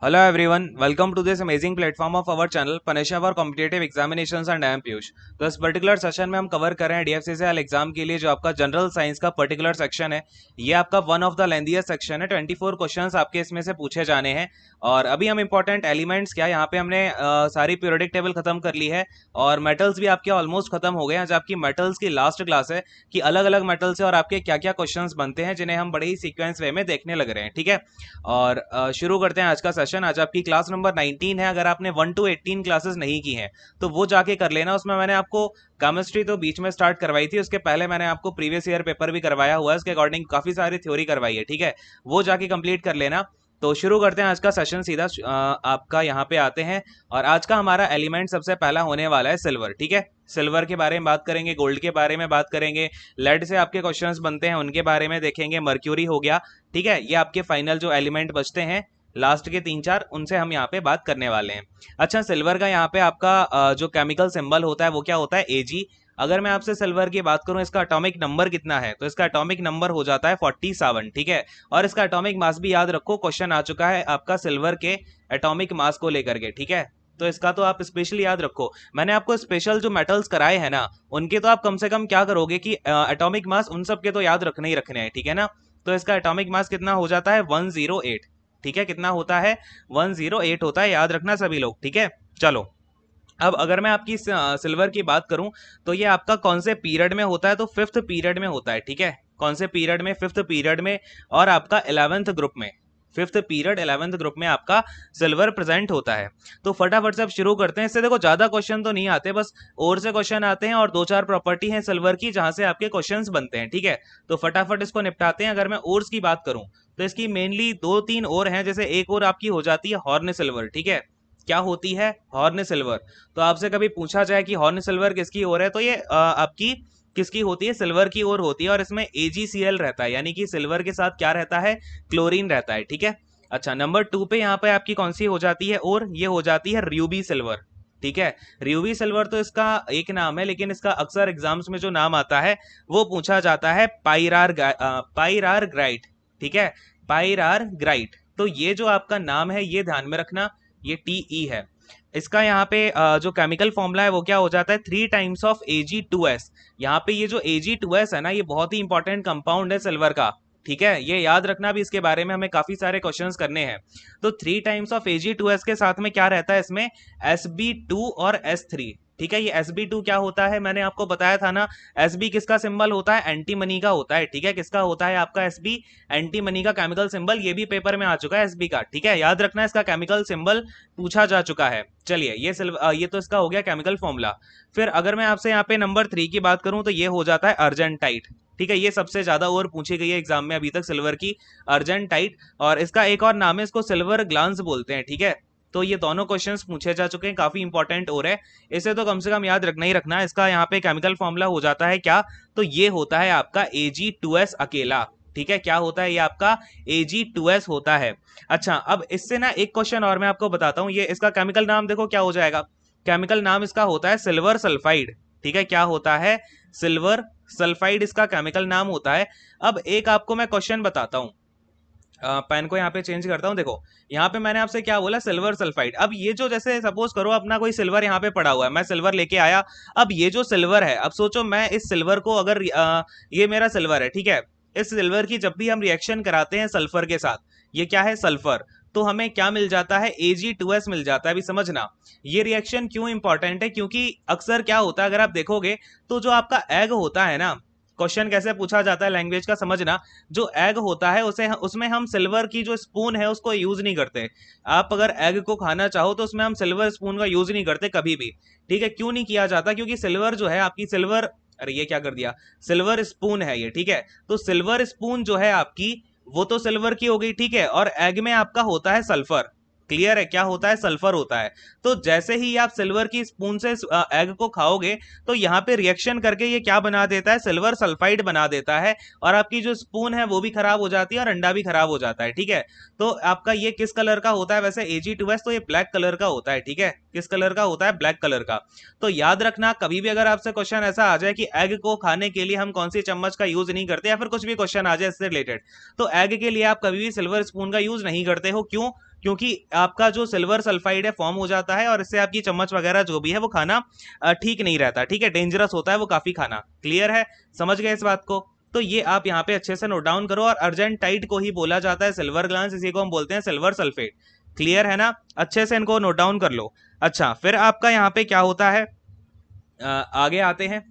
Hello everyone, welcome to this amazing platform of our channel Panisha for Competitive Examinations and I am Piyush. तो इस particular session में हम cover कर रहे हैं DFCCL एग्जाम के लिए जो आपका जनरल साइंस का पर्टिकुलर सेक्शन है। ये आपका one of the lengthiest section है। 24 क्वेश्चंस आपके इसमें से पूछे जाने हैं। और अभी हम इंपॉर्टेंट एलिमेंट्स क्या यहाँ पे हमने सारी पीरियोडिक टेबल खत्म कर ली है और मेटल्स भी आपके ऑलमोस्ट खत्म हो गए हैं। आज आपकी मेटल्स की लास्ट क्लास है कि अलग अलग मेटल्स है और आपके क्या क्या क्वेश्चंस बनते हैं जिन्हें हम बड़े ही सीक्वेंस वे में देखने लग रहे हैं। ठीक है, और शुरू करते हैं आज का सेशन। आज आपकी क्लास नंबर 19 है। अगर आपने 1 to 18 क्लासेस नहीं की हैं तो वो जाके कर लेना। उसमें मैंने आपको केमिस्ट्री तो बीच में स्टार्ट करवाई थी, उसके पहले मैंने आपको प्रीवियस ईयर पेपर भी करवाया हुआ है, उसके अकॉर्डिंग काफी सारी थ्योरी करवाई है। ठीक है, वो जाके कंप्लीट कर लेना। तो शुरू करते हैं आज का सेशन सीधा। आपका यहाँ पे आते हैं और आज का हमारा एलिमेंट सबसे पहला होने वाला है सिल्वर। ठीक है, सिल्वर के बारे में बात करेंगे, गोल्ड के बारे में बात करेंगे, लेड से आपके क्वेश्चंस बनते हैं उनके बारे में देखेंगे, मर्क्यूरी हो गया। ठीक है, ये आपके फाइनल जो एलिमेंट बचते हैं लास्ट के 3-4 उनसे हम यहाँ पे बात करने वाले हैं। अच्छा, सिल्वर का यहाँ पे आपका जो केमिकल सिंबल होता है वो क्या होता है? Ag। अगर मैं आपसे सिल्वर की बात करूं इसका एटॉमिक नंबर कितना है तो इसका एटॉमिक नंबर हो जाता है 47। ठीक है, और इसका एटॉमिक मास भी याद रखो, क्वेश्चन आ चुका है आपका सिल्वर के एटॉमिक मास को लेकर के। ठीक है, तो इसका तो आप स्पेशली याद रखो। मैंने आपको स्पेशल जो मेटल्स कराए हैं ना उनके तो आप कम से कम क्या करोगे कि एटॉमिक मास उन सब के तो याद रखने ही रखने हैं। ठीक है ना, तो इसका एटॉमिक मास कितना हो जाता है? 108। ठीक है, कितना होता है? 108 होता है, याद रखना सभी लोग। ठीक है, चलो अब अगर मैं आपकी सिल्वर की बात करूं तो ये आपका कौन से पीरियड में होता है? तो 5th पीरियड में होता है। ठीक है, कौन से पीरियड में? 5th पीरियड में, और आपका 11th ग्रुप में। 5th पीरियड 11th ग्रुप में आपका सिल्वर प्रेजेंट होता है। तो फटाफट से अब शुरू करते हैं। इससे देखो ज्यादा क्वेश्चन तो नहीं आते, बस और से क्वेश्चन आते हैं और 2-4 प्रॉपर्टी है सिल्वर की जहां से आपके क्वेश्चंस बनते हैं। ठीक है, तो फटाफट इसको निपटाते हैं। अगर मैं ओर्स की बात करूं तो इसकी मेनली 2-3 और हैं। जैसे एक और आपकी हो जाती है हॉर्न सिल्वर। ठीक है, क्या होती है? Horn silver. तो आपसे कभी पूछा जाए कि हॉर्न सिल्वर किसकी ओर है तो ये आपकी किसकी होती है? सिल्वर की ओर होती है। और इसमें AgCl रहता है, यानी कि सिल्वर के साथ क्या रहता है? क्लोरीन रहता है। ठीक है, अच्छा नंबर 2 पे यहाँ पे आपकी कौन सी हो जाती है? और ये हो जाती है रूबी सिल्वर। ठीक है, रूबी सिल्वर तो इसका एक नाम है, लेकिन इसका अक्सर एग्जाम्स में जो नाम आता है वो पूछा जाता है पाइरार ग्राइट। ठीक है, पाइरार ग्राइट। तो ये जो आपका नाम है ये ध्यान में रखना, ये TE है। इसका यहाँ पे जो केमिकल फॉर्मूला है वो क्या हो जाता है? 3 टाइम्स ऑफ Ag2S। यहाँ पे ये जो Ag2S है ना ये बहुत ही इंपॉर्टेंट कंपाउंड है सिल्वर का। ठीक है, ये याद रखना भी, इसके बारे में हमें काफी सारे क्वेश्चंस करने हैं। तो 3 टाइम्स ऑफ Ag2S के साथ में क्या रहता है इसमें? Sb2 और S3। ठीक है, ये Sb2 क्या होता है? मैंने आपको बताया था ना, Sb किसका सिंबल होता है? एंटीमनी का होता है। ठीक है, किसका होता है आपका Sb? एंटीमनी का केमिकल सिंबल। ये भी पेपर में आ चुका है Sb का। ठीक है, याद रखना इसका केमिकल सिंबल पूछा जा चुका है। चलिए ये तो इसका हो गया केमिकल फॉर्मूला। फिर अगर मैं आपसे यहाँ पे नंबर 3 की बात करूं तो ये हो जाता है अर्जेंटाइट। ठीक है, ये सबसे ज्यादा और पूछी गई है एग्जाम में अभी तक सिल्वर की, अर्जेंटाइट। और इसका एक और नाम है, इसको सिल्वर ग्लांस बोलते हैं। ठीक है, तो ये दोनों क्वेश्चंस पूछे जा चुके हैं, काफी इंपॉर्टेंट और है, इसे तो कम से कम याद रखना ही रखना है। इसका यहाँ पे केमिकल फॉर्मूला हो जाता है क्या? तो ये होता है आपका Ag2S अकेला। ठीक है, क्या होता है? ये आपका Ag2S होता है। अच्छा, अब इससे ना एक क्वेश्चन और मैं आपको बताता हूँ। ये इसका केमिकल नाम देखो क्या हो जाएगा। केमिकल नाम इसका होता है सिल्वर सल्फाइड। ठीक है, क्या होता है? सिल्वर सल्फाइड इसका केमिकल नाम होता है। अब एक आपको मैं क्वेश्चन बताता हूँ, पेन को यहाँ पे चेंज करता हूँ। देखो यहाँ पे मैंने आपसे क्या बोला? Silver sulphide. अब ये जो, जैसे सपोज करो अपना कोई सिल्वर यहाँ पे पड़ा हुआ है, मैं सिल्वर लेके आया। अब ये जो सिल्वर है, अब सोचो मैं इस सिल्वर को अगर ये मेरा सिल्वर है। ठीक है, इस सिल्वर की जब भी हम रिएक्शन कराते हैं सल्फर के साथ, ये क्या है? सल्फर। तो हमें क्या मिल जाता है? Ag2S मिल जाता है। अभी समझना ये रिएक्शन क्यों इंपॉर्टेंट है, क्योंकि अक्सर क्या होता है अगर आप देखोगे तो जो आपका एग होता है ना, क्वेश्चन कैसे पूछा जाता है लैंग्वेज का समझना, जो एग होता है उसे उसमें हम सिल्वर की जो स्पून है उसको यूज नहीं करते। आप अगर एग को खाना चाहो तो उसमें हम सिल्वर स्पून का यूज नहीं करते कभी भी। ठीक है, क्यों नहीं किया जाता? क्योंकि सिल्वर जो है आपकी सिल्वर, अरे ये क्या कर दिया, सिल्वर स्पून है ये। ठीक है, तो सिल्वर स्पून जो है आपकी वो तो सिल्वर की हो गई। ठीक है, और एग में आपका होता है सल्फर। क्लियर है, क्या होता है? सल्फर होता है। तो जैसे ही आप सिल्वर की स्पून से एग को खाओगे तो यहाँ पे रिएक्शन करके ये क्या बना देता है? सिल्वर सल्फाइड बना देता है, और आपकी जो स्पून है वो भी खराब हो जाती है और अंडा भी खराब हो जाता है। ठीक है, तो आपका ये किस कलर का होता है वैसे? Ag2S तो ये ब्लैक कलर का होता है। ठीक है, किस कलर का होता है? ब्लैक कलर का। तो याद रखना कभी भी अगर आपसे क्वेश्चन ऐसा आ जाए कि एग को खाने के लिए हम कौन सी चम्मच का यूज नहीं करते, या फिर कुछ भी क्वेश्चन आ जाए इससे रिलेटेड, तो एग के लिए आप कभी भी सिल्वर स्पून का यूज नहीं करते हो। क्यों? क्योंकि आपका जो सिल्वर सल्फाइड है फॉर्म हो जाता है और इससे आपकी चम्मच वगैरह जो भी है वो खाना ठीक नहीं रहता, ठीक है, डेंजरस होता है वो काफी खाना। क्लियर है, समझ गए इस बात को? तो ये आप यहाँ पे अच्छे से नोट डाउन करो। और अर्जेंटाइट को ही बोला जाता है सिल्वर ग्लांस, इसी को हम बोलते हैं सिल्वर सल्फेट। क्लियर है ना? अच्छे से इनको नोट डाउन कर लो। अच्छा, फिर आपका यहाँ पे क्या होता है, आगे आते हैं।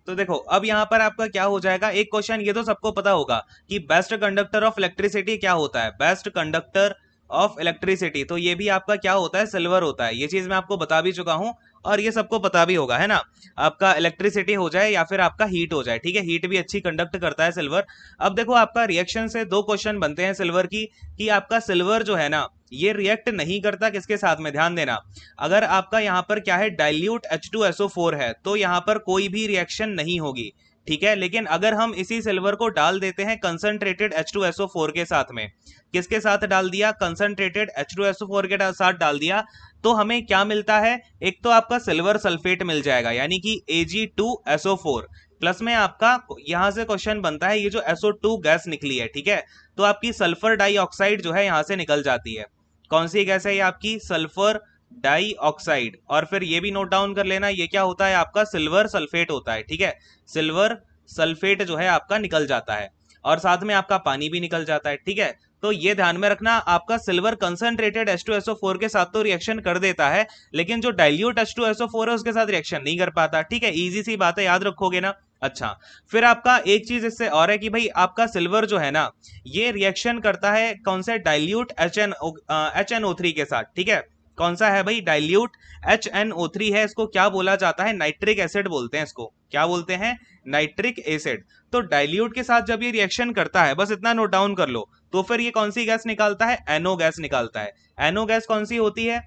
तो देखो अब यहाँ पर आपका क्या हो जाएगा, एक क्वेश्चन ये तो सबको पता होगा कि बेस्ट कंडक्टर ऑफ इलेक्ट्रिसिटी क्या होता है, बेस्ट कंडक्टर ऑफ इलेक्ट्रिसिटी, तो ये भी आपका क्या होता है, सिल्वर होता है। ये चीज मैं आपको बता भी चुका हूं और ये सबको पता भी होगा, है ना? आपका इलेक्ट्रिसिटी हो जाए या फिर आपका हीट हो जाए, ठीक है, हीट भी अच्छी कंडक्ट करता है सिल्वर। अब देखो आपका रिएक्शन से दो क्वेश्चन बनते हैं सिल्वर की, कि आपका सिल्वर जो है ना ये रिएक्ट नहीं करता किसके साथ में, ध्यान देना। अगर आपका यहाँ पर क्या है, डाइल्यूट H2SO4 है, तो यहाँ पर कोई भी रिएक्शन नहीं होगी, ठीक है। लेकिन अगर हम इसी सिल्वर को डाल देते हैं कंसंट्रेटेड H2SO4 के साथ में, किसके साथ डाल दिया, कंसंट्रेटेड H2SO4 के साथ डाल दिया, तो हमें क्या मिलता है, एक तो आपका सिल्वर सल्फेट मिल जाएगा यानी कि Ag2SO4, प्लस में आपका यहां से क्वेश्चन बनता है, ये जो SO2 गैस निकली है, ठीक है, तो आपकी सल्फर डाइऑक्साइड जो है यहां से निकल जाती है। कौन सी गैस है ये, आपकी सल्फर डाइऑक्साइड। और फिर ये भी नोट डाउन कर लेना, ये क्या होता है, आपका सिल्वर सल्फेट होता है, ठीक है, सिल्वर सल्फेट जो है आपका निकल जाता है, और साथ में आपका पानी भी निकल जाता है, ठीक है। तो ये ध्यान में रखना, आपका सिल्वर कंसंट्रेटेड H2SO4 के साथ तो रिएक्शन कर देता है, लेकिन जो डाइल्यूट H2SO4 है उसके साथ रिएक्शन नहीं कर पाता, ठीक है, इजी सी बात है, याद रखोगे ना? अच्छा, फिर आपका एक चीज इससे और है कि भाई आपका सिल्वर जो है ना ये रिएक्शन करता है कौन से, डाइल्यूट HNO3 के साथ, ठीक है, कौन सा है भाई, डाइल्यूट HNO3 है, इसको क्या बोला जाता है, नाइट्रिक एसिड बोलते हैं, इसको क्या बोलते हैं, नाइट्रिक एसिड। तो डाइल्यूट के साथ जब ये रिएक्शन करता है, बस इतना नोट डाउन कर लो, तो फिर ये कौन सी गैस निकालता है, एनो गैस निकालता है। एनो गैस कौन सी होती है,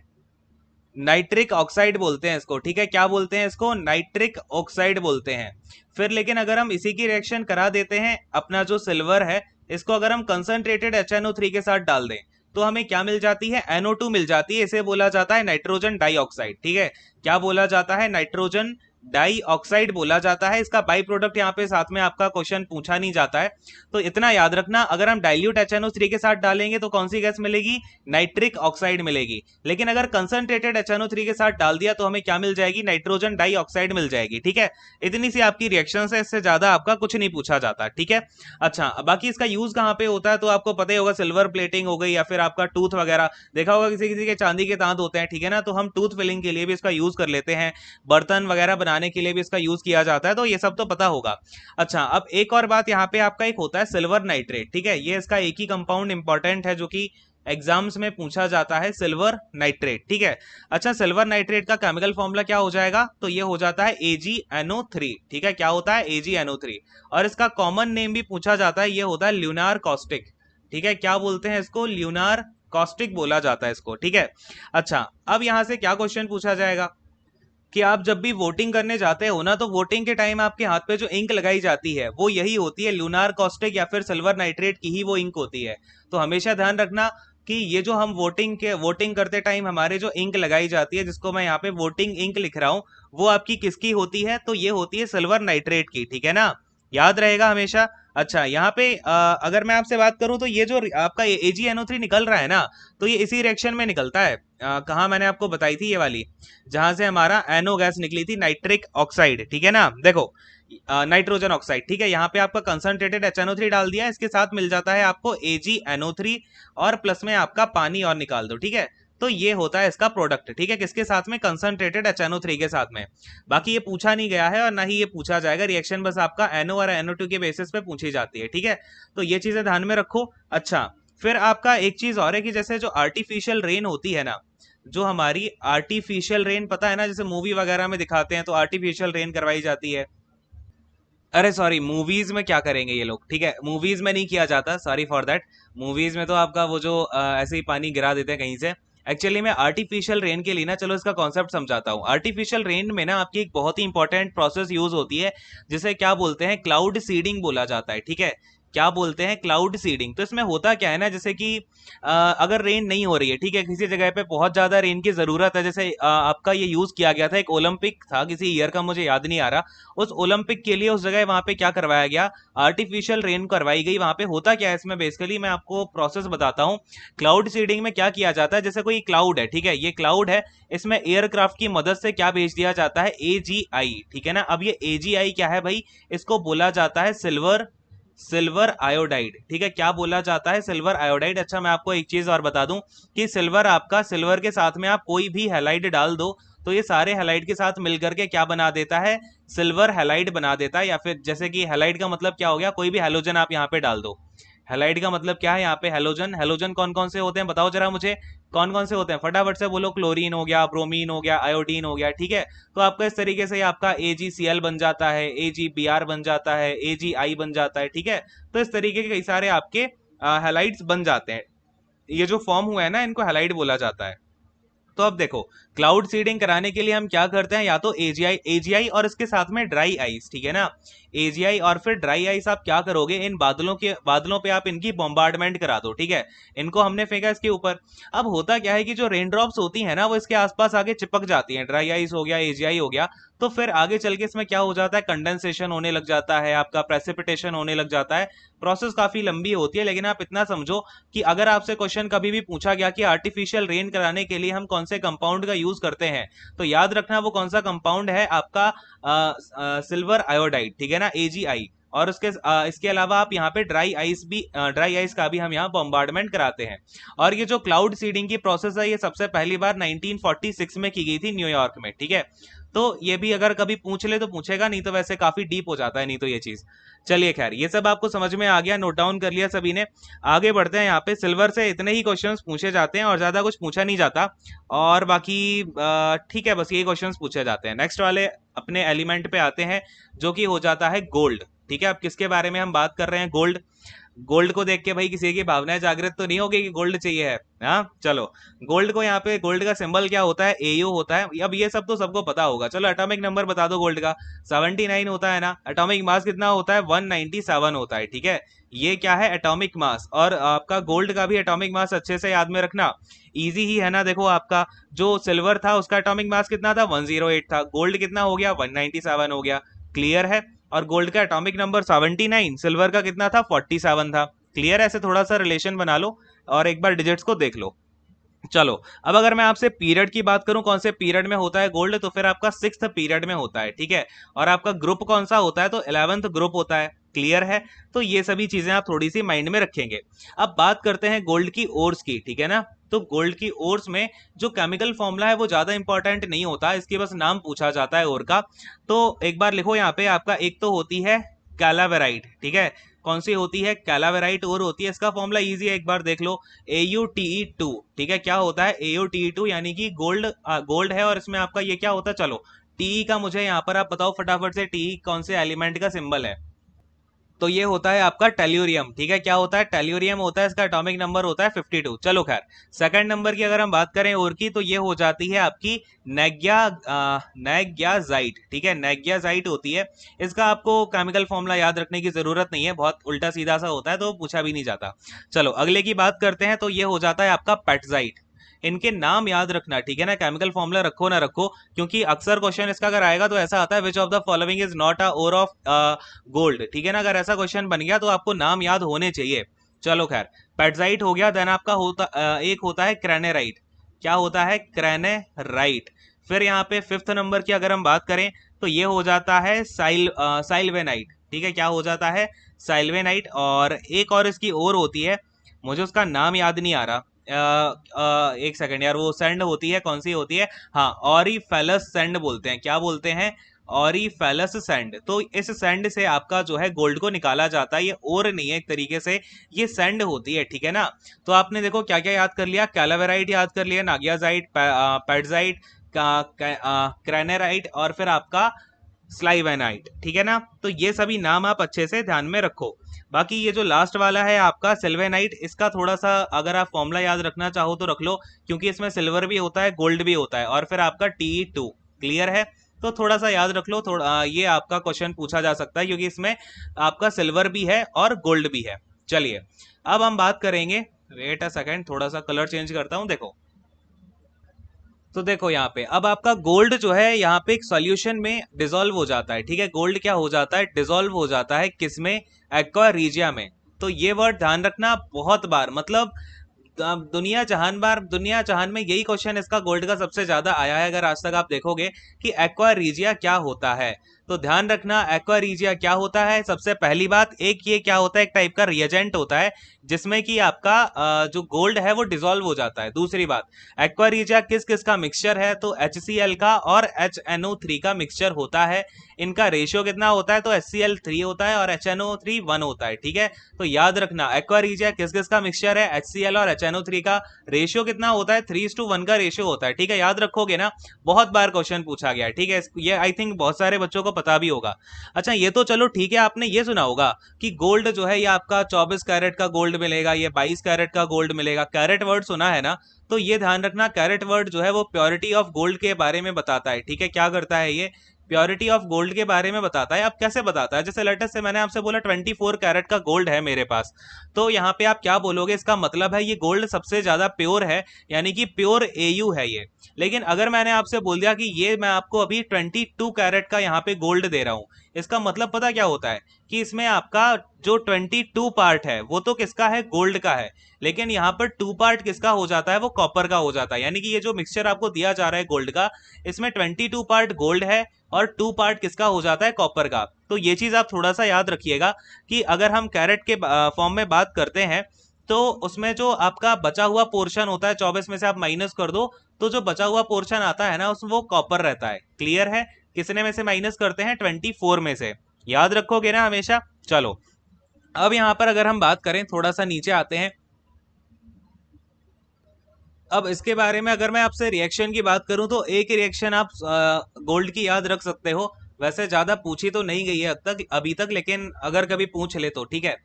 नाइट्रिक ऑक्साइड बोलते हैं इसको, ठीक है, क्या बोलते हैं इसको, नाइट्रिक ऑक्साइड बोलते हैं। फिर लेकिन अगर हम इसी की रिएक्शन करा देते हैं, अपना जो सिल्वर है इसको अगर हम कंसंट्रेटेड HNO3 के साथ डाल दें, तो हमें क्या मिल जाती है, NO2 मिल जाती है, इसे बोला जाता है नाइट्रोजन डाइऑक्साइड, ठीक है, क्या बोला जाता है, नाइट्रोजन डाइऑक्साइड बोला जाता है। इसका बाई प्रोडक्ट यहाँ पे साथ में आपका क्वेश्चन पूछा नहीं जाता है, तो इतना याद रखना, अगर हम डाइल्यूट HNO3 के साथ डालेंगे तो कौन सी गैस मिलेगी, नाइट्रिक ऑक्साइड मिलेगी। लेकिन अगर कंसंट्रेटेड HNO3 के साथ डाल दिया तो हमें क्या मिल जाएगी, नाइट्रोजन डाइऑक्साइड मिल जाएगी, ठीक है। इतनी सी आपकी रिएक्शन है, इससे ज्यादा आपका कुछ नहीं पूछा जाता, ठीक है। अच्छा, बाकी इसका यूज कहाँ पे होता है, तो आपको पता ही होगा, सिल्वर प्लेटिंग हो गई या फिर आपका टूथ वगैरह, देखा होगा किसी किसी के चांदी के दांत होते हैं, ठीक है ना, तो हम टूथ फिलिंग के लिए भी इसका यूज कर लेते हैं, बर्तन वगैरह बनाने के लिए भी इसका यूज किया जाता है, तो ये सब तो पता होगा। अच्छा, अब एक और बात यहाँ पे आपका एक होता है सिल्वर नाइट्रेट, ठीक है, ये इसका एक ही कंपाउंड इंपॉर्टेंट है जो कि एग्जाम्स में पूछा जाता है, सिल्वर नाइट्रेट, ठीक है। अच्छा, सिल्वर नाइट्रेट का केमिकल फॉर्मूला क्या हो जाएगा, तो ये हो जाता है AgNO3, ठीक है, क्या होता है, AgNO3। और इसका कॉमन नेम भी पूछा जाता है, ये होता है ल्यूनार कॉस्टिक, ठीक है, क्या बोलते हैं इसको, ल्यूनार कॉस्टिक बोला जाता है इसको, ठीक है। अच्छा, अब यहां से क्या क्वेश्चन पूछा जाएगा कि आप जब भी वोटिंग करने जाते हो ना, तो वोटिंग के टाइम आपके हाथ पे जो इंक लगाई जाती है वो यही होती है, ल्यूनार कॉस्टिक या फिर सिल्वर नाइट्रेट की ही वो इंक होती है। तो हमेशा ध्यान रखना कि ये जो हम वोटिंग करते टाइम हमारे जो इंक लगाई जाती है, जिसको मैं यहाँ पे वोटिंग इंक लिख रहा हूँ, वो आपकी किसकी होती है, तो ये होती है सिल्वर नाइट्रेट की, ठीक है ना, याद रहेगा हमेशा। अच्छा, यहाँ पे अगर मैं आपसे बात करूं तो ये जो आपका AgNO3 निकल रहा है ना, तो ये इसी रिएक्शन में निकलता है, कहाँ मैंने आपको बताई थी, ये वाली जहां से हमारा एनो गैस निकली थी, नाइट्रिक ऑक्साइड, ठीक है ना, देखो नाइट्रोजन ऑक्साइड, ठीक है, यहाँ पे आपका कंसंट्रेटेड HNO3 डाल दिया, इसके साथ मिल जाता है आपको AgNO3 और प्लस में आपका पानी और निकाल दो, ठीक है। तो ये होता है इसका प्रोडक्ट, ठीक है, किसके साथ में, कंसंट्रेटेड HNO3 के साथ में। बाकी ये पूछा नहीं गया है और ना ही ये पूछा जाएगा, रिएक्शन बस आपका NO और NO2 के बेसिस पे पूछी जाती है, ठीक है, तो ये चीजें ध्यान में रखो। अच्छा, फिर आपका एक चीज और है कि जैसे जो आर्टिफिशियल रेन होती है ना, जो हमारी आर्टिफिशियल रेन, पता है ना, जैसे मूवी वगैरह में दिखाते हैं तो आर्टिफिशियल रेन करवाई जाती है। अरे सॉरी, मूवीज में क्या करेंगे ये लोग, ठीक है, मूवीज में नहीं किया जाता, सॉरी फॉर दैट। मूवीज में तो आपका वो जो ऐसे ही पानी गिरा देते हैं कहीं से। एक्चुअली मैं आर्टिफिशियल रेन के लिए ना, चलो इसका कॉन्सेप्ट समझाता हूँ। आर्टिफिशियल रेन में ना आपकी एक बहुत ही इंपॉर्टेंट प्रोसेस यूज होती है, जिसे क्या बोलते हैं, क्लाउड सीडिंग बोला जाता है, ठीक है। क्या बोलते हैं, क्लाउड सीडिंग। तो इसमें होता क्या है ना, जैसे कि अगर रेन नहीं हो रही है, ठीक है, किसी जगह पे बहुत ज्यादा रेन की जरूरत है, जैसे आपका ये यूज किया गया था, एक ओलंपिक था किसी ईयर का, मुझे याद नहीं आ रहा, उस ओलंपिक के लिए उस जगह वहां पे क्या करवाया गया, आर्टिफिशियल रेन करवाई गई वहां पे। होता क्या है इसमें, बेसिकली मैं आपको प्रोसेस बताता हूँ। क्लाउड सीडिंग में क्या किया जाता है, जैसे कोई क्लाउड है, ठीक है, ये क्लाउड है, इसमें एयरक्राफ्ट की मदद से क्या भेज दिया जाता है, AGI, ठीक है ना। अब ये AGI क्या है भाई, इसको बोला जाता है सिल्वर आयोडाइड, ठीक है, क्या बोला जाता है, सिल्वर आयोडाइड। अच्छा मैं आपको एक चीज और बता दूं कि सिल्वर के साथ में आप कोई भी हैलाइड डाल दो तो ये सारे हैलाइड के साथ मिलकर के क्या बना देता है, सिल्वर हैलाइड बना देता है। या फिर जैसे कि हैलाइड का मतलब क्या हो गया, कोई भी हैलोजन आप यहाँ पे डाल दो। हैलाइड का मतलब क्या है, यहाँ पे हैलोजन, हैलोजन कौन कौन से होते हैं बताओ जरा मुझे, कौन कौन से होते हैं, फटाफट से बोलो। क्लोरीन हो गया, ब्रोमीन हो गया, आयोडीन हो गया, ठीक है। तो आपका इस तरीके से आपका AgCl बन जाता है, AgBr बन जाता है, AgI बन जाता है, ठीक है। तो इस तरीके के कई सारे आपके हैलाइड्स बन जाते हैं। ये जो फॉर्म हुआ है ना, इनको हैलाइड बोला जाता है। तो अब देखो, क्लाउड सीडिंग कराने के लिए हम क्या करते हैं, या तो एजीआई और इसके साथ में ड्राई आइस, ठीक है ना। एजीआई और फिर ड्राई आइस आप क्या करोगे, इन बादलों पे आप इनकी बॉम्बार्डमेंट करा दो, ठीक है। इनको हमने फेंका इसके ऊपर। अब होता क्या है कि जो रेन ड्रॉप्स होती है ना, वो इसके आसपास आगे चिपक जाती हैं, ड्राई आइस हो गया, एजीआई हो गया। तो फिर आगे चल के इसमें क्या हो जाता है, कंडेंसेशन होने लग जाता है, आपका प्रेसिपिटेशन होने लग जाता है। प्रोसेस काफी लंबी होती है, लेकिन आप इतना समझो कि अगर आपसे क्वेश्चन कभी भी पूछा गया कि आर्टिफिशियल रेन कराने के लिए हम कौन से कंपाउंड का यूज करते हैं, तो याद रखना वो कौन सा कंपाउंड है, आपका सिल्वर आयोडाइड, ठीक है ना, AgI। और इसके अलावा आप यहाँ पे ड्राई आइस का भी हम यहाँ बॉम्बार्डमेंट कराते हैं। और ये जो क्लाउड सीडिंग की प्रोसेस है, ये सबसे पहली बार 1946 में की गई थी न्यूयॉर्क में, ठीक है। तो ये भी अगर कभी पूछ ले तो पूछेगा, नहीं तो वैसे काफी डीप हो जाता है नहीं तो ये चीज। चलिए खैर, ये सब आपको समझ में आ गया, नोट डाउन कर लिया सभी ने। आगे बढ़ते हैं, यहाँ पे सिल्वर से इतने ही क्वेश्चंस पूछे जाते हैं और ज्यादा कुछ पूछा नहीं जाता। और बाकी ठीक है, बस यही क्वेश्चंस पूछे जाते हैं। नेक्स्ट वाले अपने एलिमेंट पे आते हैं, जो कि हो जाता है गोल्ड, ठीक है। अब किसके बारे में हम बात कर रहे हैं, गोल्ड। गोल्ड को देख के भाई किसी की भावनाएं जागृत तो नहीं होगी कि गोल्ड चाहिए है, हाँ चलो। गोल्ड को यहाँ पे, गोल्ड का सिंबल क्या होता है, AU होता है। अब ये सब तो सबको पता होगा, चलो एटॉमिक नंबर बता दो गोल्ड का, 79 होता है ना। एटॉमिक मास कितना होता है, 197 होता है, ठीक है। ये क्या है, एटॉमिक मास। और आपका गोल्ड का भी एटॉमिक मास अच्छे से याद में रखना, इजी ही है ना। देखो आपका जो सिल्वर था उसका एटॉमिक मास कितना था, 108 था, गोल्ड कितना हो गया, 197 हो गया, क्लियर है। और गोल्ड का एटॉमिक नंबर 79, सिल्वर का कितना था, 47 था, क्लियर है। ऐसे थोड़ा सा रिलेशन बना लो और एक बार डिजिट्स को देख लो। चलो, अब अगर मैं आपसे पीरियड की बात करूं, कौन से पीरियड में होता है गोल्ड, तो फिर आपका 6th पीरियड में होता है, ठीक है। और आपका ग्रुप कौन सा होता है, तो 11th ग्रुप होता है, क्लियर है। तो ये सभी चीजें आप थोड़ी सी माइंड में रखेंगे। अब बात करते हैं गोल्ड की ओर्स की, ठीक है ना। तो गोल्ड की ओर्स में जो केमिकल फॉर्मूला है वो ज्यादा इंपॉर्टेंट नहीं होता, इसके बस नाम पूछा जाता है ओर का। तो एक बार लिखो यहाँ पे, आपका एक तो होती है कैलावेराइट, ठीक है। कौन सी होती है, कैलावेराइट और होती है। इसका फॉर्मूला इजी है, एक बार देख लो, AuTe2, ठीक है। क्या होता है, AuTe2 यानी कि गोल्ड, गोल्ड है और इसमें आपका ये क्या होता है, चलो टी का मुझे यहाँ पर आप बताओ फटाफट से, टी कौन से एलिमेंट का सिंबल है। तो ये होता है आपका टेल्यूरियम, ठीक है। क्या होता है, टेल्यूरियम होता है, इसका एटॉमिक नंबर होता है 52। चलो खैर, सेकंड नंबर की अगर हम बात करें और की, तो ये हो जाती है आपकी नेग्याजाइट, ठीक है, नेग्याजाइट होती है। इसका आपको केमिकल फॉर्मूला याद रखने की जरूरत नहीं है, बहुत उल्टा सीधा सा होता है तो पूछा भी नहीं जाता। चलो अगले की बात करते हैं, तो ये हो जाता है आपका पेटजाइट। इनके नाम याद रखना, ठीक है ना, केमिकल फॉर्मूला रखो ना रखो, क्योंकि अक्सर क्वेश्चन इसका अगर आएगा तो ऐसा आता है, which of the following is not a ore of gold, ठीक है ना। अगर ऐसा क्वेश्चन बन गया तो आपको नाम याद होने चाहिए। चलो खैर, पेटजाइट हो गया, देन आपका एक होता है क्रेनेराइट। क्या होता है, क्रेनेराइट। फिर यहाँ पे 5th नंबर की अगर हम बात करें, तो ये हो जाता है साइलवेनाइट, ठीक है। क्या हो जाता है, साइलवेनाइट। और एक और इसकी और होती है, मुझे उसका नाम याद नहीं आ रहा, एक सेकंड यार, वो सैंड होती है, कौन सी होती है, हाँ ऑरीफेलस सैंड बोलते हैं। क्या बोलते हैं, ऑरीफेलस सैंड। तो इस सैंड से आपका जो है गोल्ड को निकाला जाता है, ये और नहीं है एक तरीके से, ये सैंड होती है, ठीक है ना। तो आपने देखो क्या क्या याद कर लिया, कैलावेराइट याद कर लिया, नागियाजाइट, पेटजाइट, क्रेनेराइट और फिर आपका स्लाइवेनाइट, ठीक है ना। तो ये सभी नाम आप अच्छे से ध्यान में रखो। बाकी ये जो लास्ट वाला है आपका सिल्वेनाइट, इसका थोड़ा सा अगर आप फॉर्मूला याद रखना चाहो तो रख लो, क्योंकि इसमें सिल्वर भी होता है, गोल्ड भी होता है, और फिर आपका Te2, क्लियर है। तो थोड़ा सा याद रख लो, थोड़ा ये आपका क्वेश्चन पूछा जा सकता है क्योंकि इसमें आपका सिल्वर भी है और गोल्ड भी है। चलिए अब हम बात करेंगे, वेट अ सेकेंड, थोड़ा सा कलर चेंज करता हूं। देखो, तो देखो यहाँ पे अब आपका गोल्ड जो है यहाँ पे एक सॉल्यूशन में डिसॉल्व हो जाता है, ठीक है। गोल्ड क्या हो जाता है, डिसॉल्व हो जाता है किसमें, एक्वा रीजिया में। तो ये वर्ड ध्यान रखना बहुत बार, मतलब दुनिया जहान में यही क्वेश्चन इसका गोल्ड का सबसे ज्यादा आया है, अगर आज तक आप देखोगे कि एक्वा रीजिया क्या होता है। तो ध्यान रखना एक्वा रीजिया क्या होता है। सबसे पहली बात, एक ये क्या होता है, एक टाइप का रिएजेंट होता है जिसमें कि आपका जो गोल्ड है वो डिसॉल्व हो जाता है। दूसरी बात, एक्वा रीजिया किस किस का मिक्सचर है, तो HCl का और HNO3 का मिक्सचर होता है। इनका रेशियो कितना होता है, तो HCl 3 होता है और HNO3 1 होता है, ठीक है। तो याद रखना एक्वा रीजिया किस किस का मिक्सचर है, HCl और HNO3 का रेशियो कितना होता है, 3:1 का रेशियो होता है, ठीक है। याद रखोगे ना, बहुत बार क्वेश्चन पूछा गया है, ठीक है। ये आई थिंक बहुत सारे बच्चों को पता भी होगा। अच्छा ये तो चलो ठीक है, आपने ये सुना होगा कि गोल्ड जो है ये आपका 24 कैरेट का गोल्ड मिलेगा, ये 22 कैरेट का गोल्ड मिलेगा। कैरेट वर्ड सुना है ना, तो ये ध्यान रखना कैरेट वर्ड जो है वो प्योरिटी ऑफ गोल्ड के बारे में बताता है, ठीक है। क्या करता है ये, प्योरिटी ऑफ गोल्ड के बारे में बताता है। अब कैसे बताता है, जैसे लेटेस्ट से मैंने आपसे बोला 24 कैरेट का गोल्ड है मेरे पास, तो यहाँ पे आप क्या बोलोगे, इसका मतलब है ये गोल्ड सबसे ज्यादा प्योर है, यानी कि प्योर AU है ये। लेकिन अगर मैंने आपसे बोल दिया कि ये मैं आपको अभी 22 कैरेट का यहाँ पे गोल्ड दे रहा हूँ, इसका मतलब पता क्या होता है कि इसमें आपका जो 22 पार्ट है वो तो किसका है, गोल्ड का है, लेकिन यहाँ पर 2 पार्ट किसका हो जाता है, वो कॉपर का हो जाता है। यानी कि ये जो मिक्सचर आपको दिया जा रहा है गोल्ड का, इसमें 22 पार्ट गोल्ड है और 2 पार्ट किसका हो जाता है, कॉपर का। तो ये चीज आप थोड़ा सा याद रखिएगा कि अगर हम कैरेट के फॉर्म में बात करते हैं तो उसमें जो आपका बचा हुआ पोर्शन होता है 24 में से आप माइनस कर दो, तो जो बचा हुआ पोर्शन आता है ना उसमें वो कॉपर रहता है। क्लियर है, किसने में से माइनस करते हैं, 24 में से। याद रखोगे ना हमेशा। चलो अब यहां पर अगर हम बात करें, थोड़ा सा नीचे आते हैं। अब इसके बारे में अगर मैं आपसे रिएक्शन की बात करूं तो एक रिएक्शन आप गोल्ड की याद रख सकते हो। वैसे ज्यादा पूछी तो नहीं गई है अब तक अभी तक, लेकिन अगर कभी पूछ ले तो ठीक है।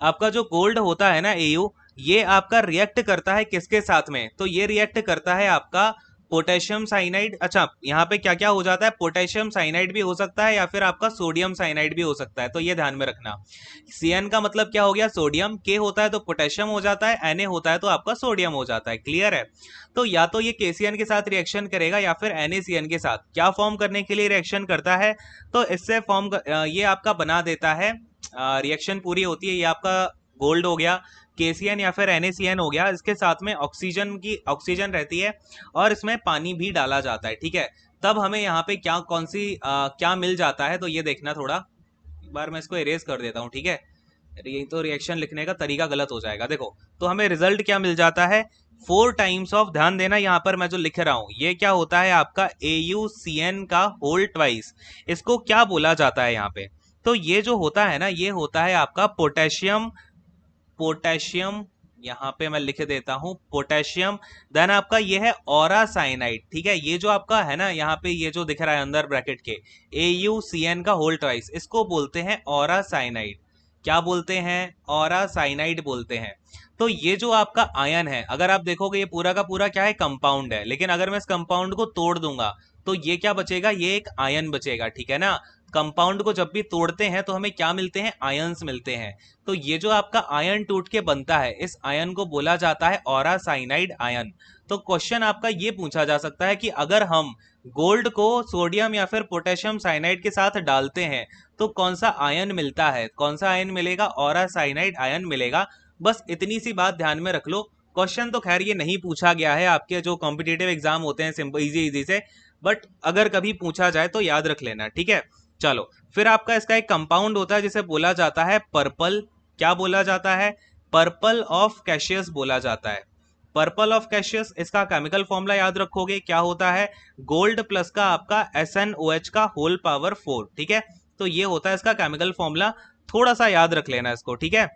आपका जो गोल्ड होता है ना AU, ये आपका रिएक्ट करता है किसके साथ में, तो ये रिएक्ट करता है आपका पोटेशियम साइनाइड। अच्छा यहाँ पे क्या क्या हो जाता है, पोटेशियम साइनाइड भी हो सकता है या फिर आपका सोडियम साइनाइड भी हो सकता है, तो ये ध्यान में रखना। CN का मतलब क्या हो गया, सोडियम, K होता है तो पोटेशियम हो जाता है, Na होता है तो आपका सोडियम हो जाता है। क्लियर है, तो या तो ये KCN के साथ रिएक्शन करेगा या फिर NaCN के साथ। क्या फॉर्म करने के लिए रिएक्शन करता है, तो इससे ये आपका बना देता है, रिएक्शन पूरी होती है, ये आपका गोल्ड हो गया, KCN या फिर NaCN हो गया, इसके साथ में ऑक्सीजन रहती है और इसमें पानी भी डाला जाता है, ठीक है। तब हमें यहाँ पे क्या मिल जाता है, तो ये देखना थोड़ा, एक बार मैं इसको इरेज कर देता हूँ, ठीक है। ये तो रिएक्शन लिखने का तरीका गलत हो जाएगा। देखो तो हमें रिजल्ट क्या मिल जाता है, 4 टाइम्स ऑफ, ध्यान देना यहाँ पर मैं जो लिख रहा हूँ ये क्या होता है आपका AuCN का होल ट्वाइस। इसको क्या बोला जाता है यहाँ पे, तो ये जो होता है ना ये होता है आपका पोटेशियम। पोटेशियम यहाँ पे मैं लिख देता हूं पोटेशियम। देन आपका ये है ऑरा साइनाइड, ठीक है। ये जो आपका है ना यहाँ पे ये जो दिख रहा है अंदर ब्रैकेट के AuCN का होल ट्वाइस, इसको बोलते हैं ऑरा साइनाइड। क्या बोलते हैं, ऑरा साइनाइड बोलते हैं। तो ये जो आपका आयन है, अगर आप देखोगे ये पूरा का पूरा क्या है, कंपाउंड है, लेकिन अगर मैं इस कंपाउंड को तोड़ दूंगा तो ये क्या बचेगा, ये एक आयन बचेगा, ठीक है ना। कंपाउंड को जब भी तोड़ते हैं तो हमें क्या मिलते हैं, आयंस मिलते हैं। तो ये जो आपका आयन टूट के बनता है, इस आयन को बोला जाता है ऑरा साइनाइड आयन। तो क्वेश्चन आपका ये पूछा जा सकता है कि अगर हम गोल्ड को सोडियम या फिर पोटेशियम साइनाइड के साथ डालते हैं तो कौन सा आयन मिलता है, कौन सा आयन मिलेगा, ऑरा साइनाइड आयन मिलेगा। बस इतनी सी बात ध्यान में रख लो। क्वेश्चन तो खैर ये नहीं पूछा गया है आपके जो कॉम्पिटिटिव एग्जाम होते हैं सिंपल इजी इजी से, बट अगर कभी पूछा जाए तो याद रख लेना, ठीक है। चलो फिर आपका इसका एक कंपाउंड होता है जिसे बोला जाता है पर्पल। क्या बोला जाता है, पर्पल ऑफ कैशियस बोला जाता है। पर्पल ऑफ कैशियस, इसका केमिकल फॉर्मूला याद रखोगे क्या होता है, गोल्ड प्लस का आपका SnOH का होल पावर 4, ठीक है। तो ये होता है इसका केमिकल फॉर्मूला, थोड़ा सा याद रख लेना इसको, ठीक है।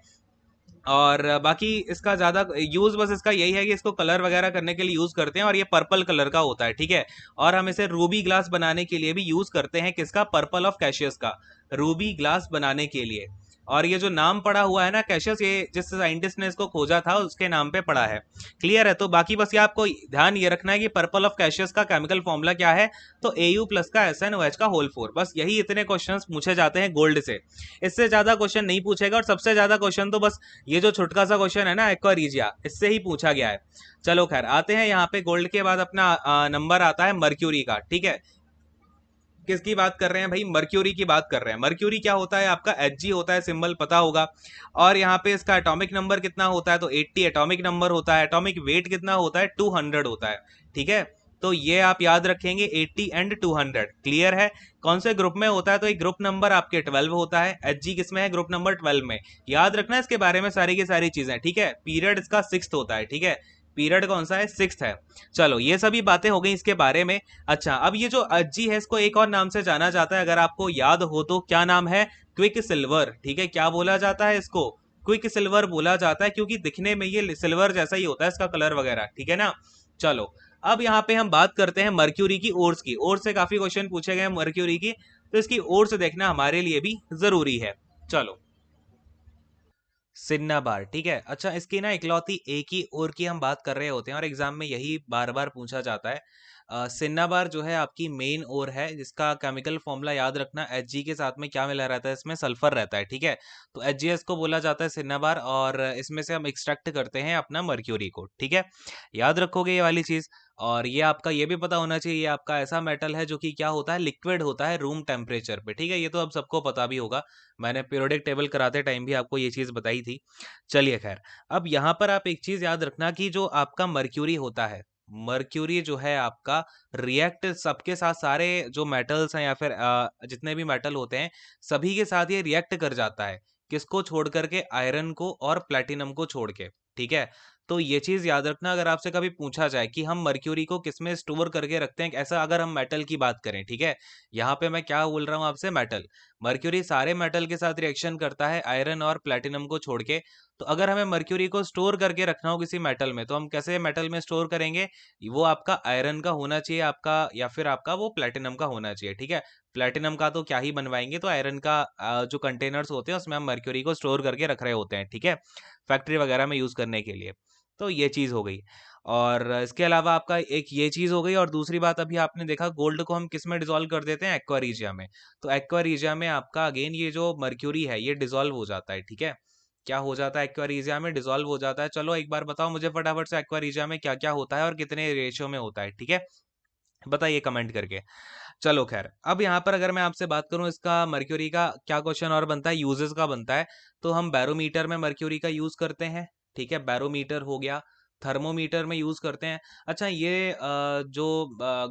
और बाकी इसका ज्यादा यूज बस इसका यही है कि इसको कलर वगैरह करने के लिए यूज करते हैं और ये पर्पल कलर का होता है, ठीक है। और हम इसे रूबी ग्लास बनाने के लिए भी यूज करते हैं, किसका, पर्पल ऑफ कैशियस का, रूबी ग्लास बनाने के लिए। और ये जो नाम पड़ा हुआ है ना कैशियस, ये जिस साइंटिस्ट ने इसको खोजा था उसके नाम पे पड़ा है। क्लियर है? तो बाकी बस ये आपको ध्यान ये रखना है कि पर्पल ऑफ कैशियस का केमिकल फॉर्मूला क्या है, तो Au प्लस का SnOH का होल 4। बस यही इतने क्वेश्चंस पूछे जाते हैं गोल्ड से, इससे ज्यादा क्वेश्चन नहीं पूछेगा। और सबसे ज्यादा क्वेश्चन तो बस ये जो छोटका सा क्वेश्चन है ना एक्वा रीजिया, इससे ही पूछा गया है। चलो खैर आते हैं यहाँ पे, गोल्ड के बाद अपना नंबर आता है मर्क्यूरी का। ठीक है, किसकी बात कर रहे हैं भाई? मर्क्यूरी की बात कर रहे हैं। मर्क्यूरी क्या होता है आपका? Hg होता है, सिंबल पता होगा। और यहाँ पे इसका एटॉमिक नंबर कितना होता है? तो 80 एटॉमिक नंबर होता है। एटॉमिक वेट कितना होता है? 200 होता है। ठीक है, तो ये आप याद रखेंगे 80 एंड 200। क्लियर है? कौन से ग्रुप में होता है? तो एक ग्रुप नंबर आपके 12 होता है। Hg किसमें है? ग्रुप नंबर 12 में। याद रखना है इसके बारे में सारी की सारी चीजें। ठीक है, पीरियड इसका 6th होता है। ठीक है, पीरियड कौन सा है? 6th है। चलो ये सभी बातें हो गई इसके बारे में। अच्छा, अब ये जो Hg है इसको एक और नाम से जाना जाता है, अगर आपको याद हो तो। क्या नाम है? Quick silver. ठीक है, क्या बोला जाता है इसको? क्विक सिल्वर बोला जाता है, क्योंकि दिखने में ये सिल्वर जैसा ही होता है इसका कलर वगैरह। ठीक है ना? चलो अब यहाँ पे हम बात करते हैं मर्क्यूरी की ओर्स की। ओर्स से काफी क्वेश्चन पूछे गए हैं मर्क्यूरी की, तो इसकी ओर्स देखना हमारे लिए भी जरूरी है। चलो, सिन्नाबार। ठीक है, अच्छा इसकी ना इकलौती एक ही ओर की हम बात कर रहे होते हैं और एग्जाम में यही बार बार पूछा जाता है। सिन्नाबार जो है आपकी मेन ओर है, जिसका केमिकल फॉर्मूला याद रखना, Hg के साथ में क्या मिला रहता है? इसमें सल्फर रहता है। ठीक है, तो HgS को बोला जाता है सिन्नाबार, और इसमें से हम एक्सट्रैक्ट करते हैं अपना मर्क्यूरी को। ठीक है, याद रखोगे ये वाली चीज। और ये आपका ये भी पता होना चाहिए, ये आपका ऐसा मेटल है जो कि क्या होता है? लिक्विड होता है रूम टेम्परेचर पे। ठीक है, ये तो अब सबको पता भी होगा, मैंने पीरियोडिक टेबल कराते टाइम भी आपको ये चीज बताई थी। चलिए खैर, अब यहाँ पर आप एक चीज याद रखना कि जो आपका मर्क्यूरी होता है, मर्क्यूरी जो है आपका रिएक्ट सबके साथ, सारे जो मेटल्स हैं या फिर जितने भी मेटल होते हैं सभी के साथ ये रिएक्ट कर जाता है। किसको छोड़ करके? आयरन को और प्लेटिनम को छोड़ के। ठीक है, तो ये चीज याद रखना, अगर आपसे कभी पूछा जाए कि हम मर्क्यूरी को किसमें स्टोर करके रखते हैं, ऐसा अगर हम मेटल की बात करें। ठीक है, यहाँ पे मैं क्या बोल रहा हूँ आपसे? मेटल। मर्क्यूरी सारे मेटल के साथ रिएक्शन करता है आयरन और प्लेटिनम को छोड़ के। तो अगर हमें मर्क्यूरी को स्टोर करके रखना हो किसी मेटल में, तो हम कैसे मेटल में स्टोर करेंगे? वो आपका आयरन का होना चाहिए आपका, या फिर आपका वो प्लेटिनम का होना चाहिए। ठीक है, प्लेटिनम का तो क्या ही बनवाएंगे, तो आयरन का जो कंटेनर्स होते हैं उसमें हम मर्क्यूरी को स्टोर करके रख रहे होते हैं। ठीक है, फैक्ट्री वगैरह में यूज करने के लिए। तो ये चीज हो गई। और इसके अलावा आपका एक ये चीज हो गई, और दूसरी बात अभी आपने देखा गोल्ड को हम किस में डिसॉल्व कर देते हैं? एक्वा रीजिया में। तो एक्वा रीजिया में आपका अगेन ये जो मर्क्यूरी है ये डिसॉल्व हो जाता है। ठीक है, क्या हो जाता है? एक्वा रीजिया में डिसॉल्व हो जाता है। चलो एक बार बताओ मुझे फटाफट से, एक्वा रीजिया में क्या क्या होता है और कितने रेशियो में होता है? ठीक है, बताइए कमेंट करके। चलो खैर, अब यहाँ पर अगर मैं आपसे बात करूँ इसका मर्क्यूरी का क्या क्वेश्चन और बनता है, यूजेस का बनता है। तो हम बैरोमीटर में मर्क्यूरी का यूज करते हैं। ठीक है, बैरोमीटर हो गया। थर्मोमीटर में यूज करते हैं। अच्छा ये जो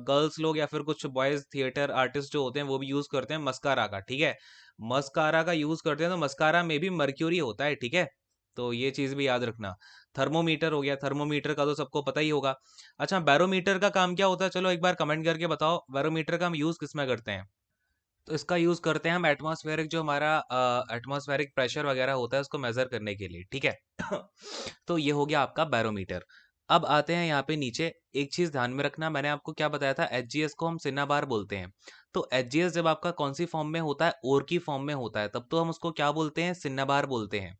गर्ल्स लोग या फिर कुछ बॉयज थिएटर आर्टिस्ट जो होते हैं वो भी यूज करते हैं मस्कारा का। ठीक है, मस्कारा का यूज करते हैं, तो मस्कारा में भी मर्क्यूरी होता है। ठीक है, तो ये चीज भी याद रखना। थर्मोमीटर हो गया, थर्मोमीटर का तो सबको पता ही होगा। अच्छा, बैरोमीटर का काम क्या होता है? चलो एक बार कमेंट करके बताओ, बैरोमीटर का हम यूज किसमें करते हैं? तो इसका यूज करते हैं हम एटमॉस्फेरिक, जो हमारा एटमॉस्फेरिक प्रेशर वगैरह होता है उसको मेजर करने के लिए। ठीक है, तो ये हो गया आपका बैरोमीटर। अब आते हैं यहाँ पे नीचे, एक चीज ध्यान में रखना, मैंने आपको क्या बताया था? Hgs को हम सिन्नाबार बोलते हैं। तो Hgs जब आपका कौन सी फॉर्म में होता है? ओर की फॉर्म में होता है, तब तो हम उसको क्या बोलते हैं? सिन्नाबार बोलते हैं।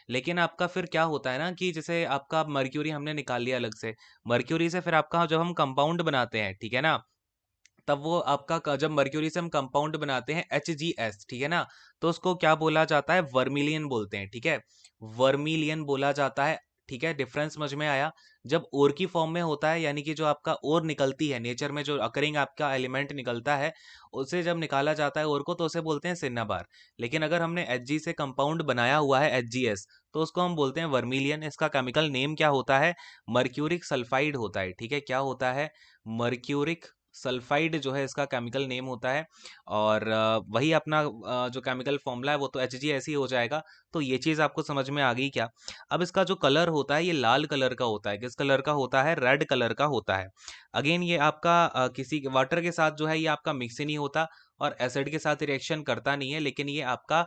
लेकिन आपका फिर क्या होता है ना कि जैसे आपका मर्क्यूरी हमने निकाल लिया अलग से, मर्क्यूरी से फिर आपका जब हम कंपाउंड बनाते हैं, ठीक है ना, तब वो आपका जब मर्क्यूरी से हम कंपाउंड बनाते हैं HgS, ठीक है ना, तो उसको क्या बोला जाता है? वर्मिलियन बोलते हैं। ठीक है, वर्मिलियन बोला जाता है। ठीक है, डिफरेंस समझ में आया? जब ओर की फॉर्म में होता है, यानी कि जो आपका ओर निकलती है, नेचर में जो अकरिंग आपका एलिमेंट निकलता है, उसे जब निकाला जाता है ओर को, तो उसे बोलते हैं सिन्नाबार। लेकिन अगर हमने Hg से कंपाउंड बनाया हुआ है HgS, तो उसको हम बोलते हैं वर्मिलियन। इसका केमिकल नेम क्या होता है? मर्क्यूरिक सल्फाइड होता है। ठीक है, क्या होता है? मर्क्यूरिक सल्फाइड जो है इसका केमिकल नेम होता है। और वही अपना जो केमिकल फॉर्मूला है वो तो HgS ही हो जाएगा। तो ये चीज़ आपको समझ में आ गई क्या? अब इसका जो कलर होता है ये लाल कलर का होता है। किस कलर का होता है? रेड कलर का होता है। अगेन ये आपका किसी वाटर के साथ जो है ये आपका मिक्स ही नहीं होता, और एसिड के साथ रिएक्शन करता नहीं है। लेकिन ये आपका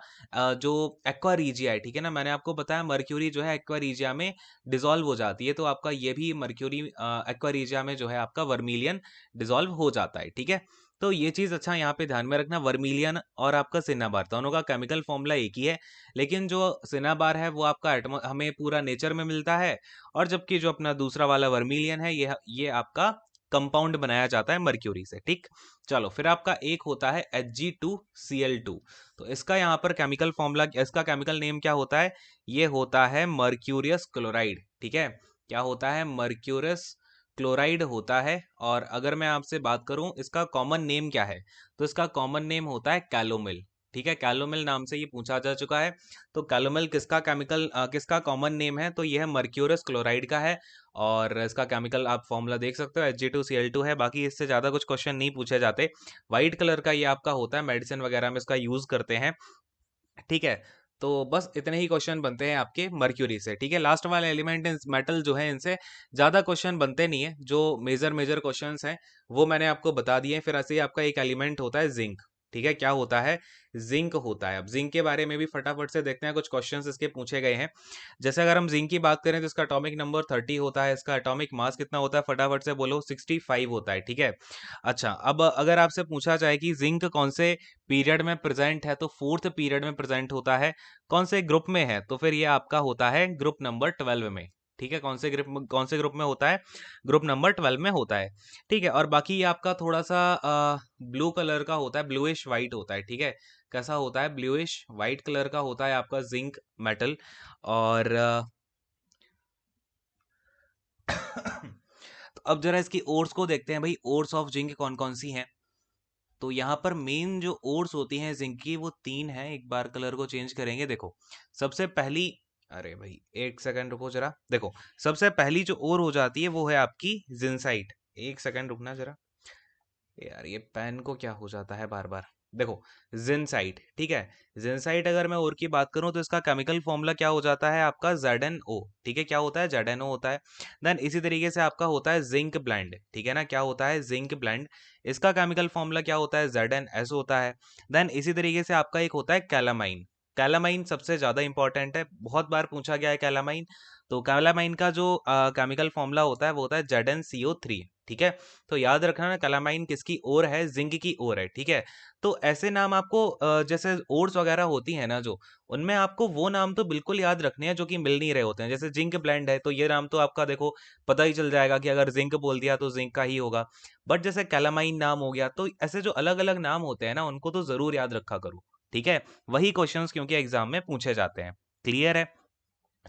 जो एक्वा रीजिया है, ठीक है ना, मैंने आपको बताया मर्क्यूरी जो है एक्वा रीजिया में डिसॉल्व हो जाती है, तो आपका ये भी मर्क्यूरी एक्वा रीजिया में जो है आपका वर्मिलियन डिसॉल्व हो जाता है। ठीक है, तो ये चीज़ अच्छा यहाँ पे ध्यान में रखना, वर्मिलियन और आपका सिनाबार दोनों का केमिकल फॉर्मूला एक ही है, लेकिन जो सिनाबार है वो आपका हमें पूरा नेचर में मिलता है, और जबकि जो अपना दूसरा वाला वर्मिलियन है ये आपका कंपाउंड बनाया जाता है मर्क्यूरी से। ठीक, चलो फिर आपका एक होता है Hg2Cl2। तो इसका यहाँ पर केमिकल फॉर्मूला, इसका केमिकल नेम क्या होता है? ये होता है मर्क्यूरियस क्लोराइड। ठीक है, क्या होता है? मर्क्यूरियस क्लोराइड होता है। और अगर मैं आपसे बात करूं इसका कॉमन नेम क्या है, तो इसका कॉमन नेम होता है कैलोमिल। ठीक है, कैलोमिल नाम से ये पूछा जा चुका है। तो कैलोमिल किसका किसका कॉमन नेम है? तो ये है मर्क्यूरियस क्लोराइड का है। और इसका केमिकल आप फॉर्मूला देख सकते हो, Hg2Cl2 है। बाकी इससे ज़्यादा कुछ क्वेश्चन नहीं पूछे जाते। वाइट कलर का ये आपका होता है, मेडिसिन वगैरह में इसका यूज़ करते हैं। ठीक है, तो बस इतने ही क्वेश्चन बनते हैं आपके मर्क्यूरी से। ठीक है, लास्ट वाले एलिमेंट मेटल जो है इनसे ज़्यादा क्वेश्चन बनते नहीं है। जो मेजर मेजर क्वेश्चंस हैं वो मैंने आपको बता दिए हैं। फिर ऐसे ही आपका एक एलिमेंट होता है जिंक। ठीक है, क्या होता है? जिंक होता है। अब जिंक के बारे में भी फटाफट से देखते हैं, कुछ क्वेश्चंस इसके पूछे गए हैं। जैसे अगर हम जिंक की बात करें तो इसका एटॉमिक नंबर 30 होता है। इसका एटॉमिक मास कितना होता है? फटाफट से बोलो। 65 होता है। ठीक है, अच्छा अब अगर आपसे पूछा जाए कि जिंक कौन से पीरियड में प्रेजेंट है, तो फोर्थ पीरियड में प्रेजेंट होता है। कौन से ग्रुप में है? तो फिर ये आपका होता है ग्रुप नंबर 12 में। ठीक है, कौन से ग्रुप में होता है? ग्रुप नंबर 12 में होता है। ठीक है, और बाकी ये आपका थोड़ा सा ब्लू कलर का होता है, ब्लूइश वाइट होता है। ठीक है, कैसा होता है? ब्लूइश वाइट कलर का होता है आपका जिंक मेटल। और तो अब जरा इसकी ओर्स को देखते हैं भाई, ओर्स ऑफ जिंक कौन कौन सी हैं। तो यहाँ पर मेन जो ओर्स होती हैं जिंक की वो 3 हैं। एक बार कलर को चेंज करेंगे। देखो सबसे पहली, अरे भाई एक सेकंड रुको जरा। देखो सबसे पहली जो ओर हो जाती है वो है आपकी जिंसाइट। एक सेकंड रुकना जरा, यार ये पेन को क्या हो जाता है बार बार। देखो जिंसाइट। ठीक है, जिंसाइट अगर मैं और की बात करूं तो इसका केमिकल फॉर्मूला क्या हो जाता है आपका? ZnO। ठीक है, क्या होता है? ZnO होता है। देन इसी तरीके से आपका होता है जिंक ब्लेंड। ठीक है ना, क्या होता है? Zinc blende. इसका केमिकल फॉर्मूला क्या होता है? ZnS होता है। देन इसी तरीके से आपका एक होता है कैलामाइन। कैलामाइन सबसे ज्यादा इंपॉर्टेंट है, बहुत बार पूछा गया है कैलामाइन। तो कैलामाइन का जो केमिकल फॉर्मूला होता है वो होता है ZnCO3। ठीक है, तो याद रखना ना, कैलामाइन किसकी ओर है? जिंक की ओर है। ठीक है, तो ऐसे नाम आपको जैसे ओर्स वगैरह होती है ना जो, उनमें आपको वो नाम तो बिल्कुल याद रखने हैं जो कि मिल नहीं रहे होते हैं। जैसे जिंक ब्लेंड है तो ये नाम तो आपका देखो पता ही चल जाएगा कि अगर जिंक बोल दिया तो जिंक का ही होगा। बट जैसे कैलामाइन नाम हो गया, तो ऐसे जो अलग अलग नाम होते हैं ना उनको तो जरूर याद रखा करो। ठीक है, वही क्वेश्चंस क्योंकि एग्जाम में पूछे जाते हैं। क्लियर है?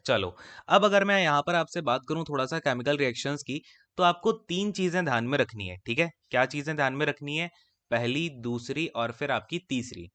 चलो, अब अगर मैं यहाँ पर आपसे बात करूँ थोड़ा सा केमिकल रिएक्शंस की, तो आपको 3 चीजें ध्यान में रखनी है। ठीक है, क्या चीजें ध्यान में रखनी है? पहली, दूसरी और फिर आपकी तीसरी।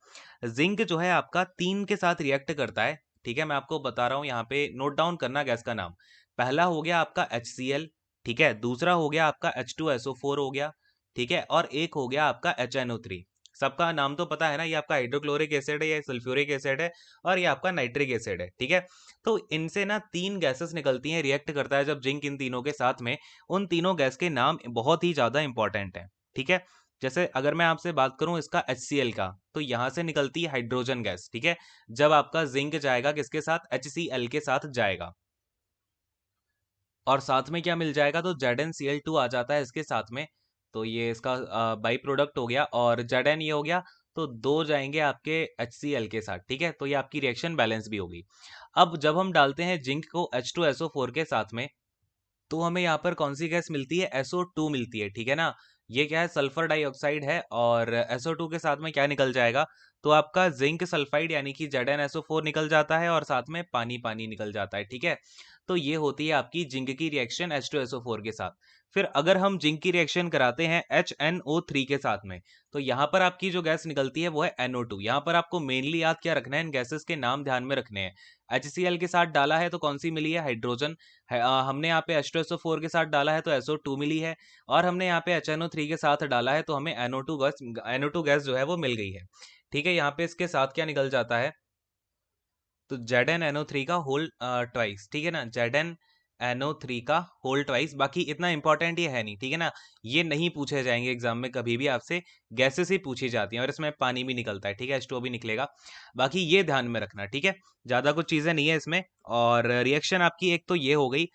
जिंक जो है आपका 3 के साथ रिएक्ट करता है। ठीक है, मैं आपको बता रहा हूँ, यहाँ पे नोट डाउन करना गैस का नाम। पहला हो गया आपका HCl। ठीक है, दूसरा हो गया आपका H2SO4 हो गया। ठीक है, और एक हो गया आपका HNO3। सबका नाम तो पता है ना, ये आपका हाइड्रोक्लोरिक एसिड है, ये सल्फ्यूरिक एसिड है, और ये आपका नाइट्रिक एसिड है। ठीक है, तो इनसे ना 3 गैसेस निकलती हैं, रिएक्ट करता है जब जिंक इन तीनों के साथ में। उन तीनों गैस के नाम बहुत ही ज्यादा इंपॉर्टेंट हैं। ठीक है, जैसे अगर मैं आपसे बात करूं इसका HCl का, तो यहां से निकलती है हाइड्रोजन गैस। ठीक है, जब आपका जिंक जाएगा किसके साथ? HCl के साथ जाएगा, और साथ में क्या मिल जाएगा? तो ZnCl2 आ जाता है इसके साथ में। तो ये इसका बाई प्रोडक्ट हो गया, और Zn ये हो गया। तो दो जाएंगे आपके HCl के साथ। ठीक है, तो ये आपकी रिएक्शन बैलेंस भी होगी। अब जब हम डालते हैं जिंक को H2SO4 के साथ में, तो हमें यहाँ पर कौन सी गैस मिलती है? SO2 मिलती है। ठीक है ना, ये क्या है? सल्फर डाइऑक्साइड है। और SO2 के साथ में क्या निकल जाएगा? तो आपका जिंक सल्फाइड यानी कि ZnSO4 निकल जाता है, और साथ में पानी पानी निकल जाता है। ठीक है, तो ये होती है आपकी जिंक की रिएक्शन H2SO4 के साथ। फिर अगर हम जिंक की रिएक्शन कराते हैं HNO3 के साथ में, तो यहाँ पर आपकी जो गैस निकलती है वो है NO2। यहाँ पर आपको मेनली याद क्या रखना है? इन गैसेस के नाम ध्यान में रखने हैं। HCl के साथ डाला है तो कौन सी मिली है? हाइड्रोजन है। हमने यहाँ पे H2SO4 के साथ डाला है तो SO2 मिली है, और हमने यहाँ पे HNO3 के साथ डाला है तो हमें NO2 गैस जो है वो मिल गई है। ठीक है, यहाँ पे इसके साथ क्या निकल जाता है? तो ZnNO3 का होल ट्वाइस। ठीक है ना, ZnNO3 का होल ट्वाइस। बाकी इतना इंपॉर्टेंट ये है नहीं। ठीक है ना, ये नहीं पूछे जाएंगे एग्जाम में कभी भी आपसे, गैसेस ही पूछी जाती हैं, और इसमें पानी भी निकलता है। ठीक है, H2O भी निकलेगा। बाकी ये ध्यान में रखना। ठीक है, ज्यादा कुछ चीजें नहीं है इसमें। और रिएक्शन आपकी एक तो ये हो गई।